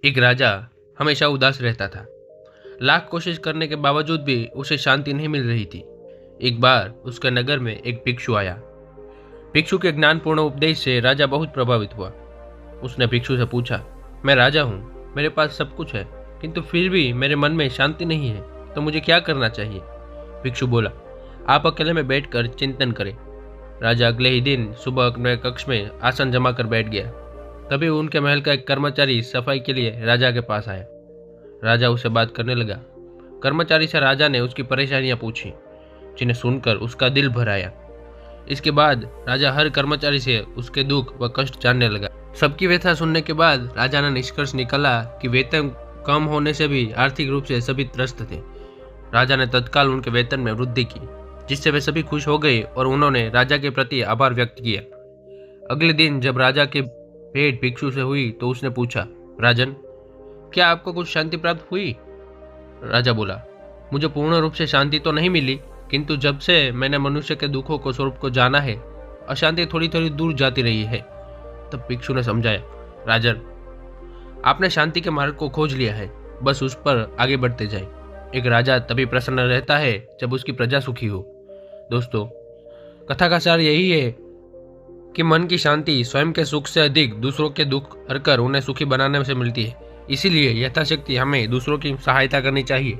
एक राजा हमेशा उदास रहता था। लाख कोशिश करने के बावजूद भी उसे शांति नहीं मिल रही थी। एक बार उसके नगर में एक भिक्षु आया। भिक्षु के ज्ञानपूर्ण उपदेश से राजा बहुत प्रभावित हुआ। उसने भिक्षु से पूछा, मैं राजा हूँ, मेरे पास सब कुछ है, किंतु फिर भी मेरे मन में शांति नहीं है, तो मुझे क्या करना चाहिए? भिक्षु बोला, आप अकेले में बैठकर चिंतन करें। राजा अगले ही दिन सुबह अपने कक्ष में आसन जमा कर बैठ गया। तभी उनके महल का एक कर्मचारी सफाई के लिए राजा के पास आया। राजा उससे बात करने लगा। कर्मचारी से राजा ने उसकी परेशानियां पूछी, जिन्हें सुनकर उसका दिल भर आया। इसके बाद राजा हर कर्मचारी से उसके दुख व कष्ट जानने लगा। सबकी व्यथा सुनने के बाद राजा ने निष्कर्ष निकाला कि वेतन कम होने से भी आर्थिक रूप से सभी त्रस्त थे। राजा ने तत्काल उनके वेतन में वृद्धि की, जिससे वे सभी खुश हो गए और उन्होंने राजा के प्रति आभार व्यक्त किया। अगले दिन जब राजा के भेंट भिक्षु से हुई तो उसने पूछा, राजन, क्या आपको कुछ शांति प्राप्त हुई? राजा बोला, मुझे पूर्ण रूप से शांति तो नहीं मिली, किंतु जब से मैंने मनुष्य के दुखों को स्वरूप को जाना है, अशांति थोड़ी थोड़ी दूर जाती रही है। तब भिक्षु ने समझाया, राजन, आपने शांति के मार्ग को खोज लिया है, बस उस पर आगे बढ़ते जाए। एक राजा तभी प्रसन्न रहता है जब उसकी प्रजा सुखी हो। दोस्तों, कथा का सार यही है कि मन की शांति स्वयं के सुख से अधिक दूसरों के दुख हरकर उन्हें सुखी बनाने से मिलती है। इसीलिए यथाशक्ति हमें दूसरों की सहायता करनी चाहिए।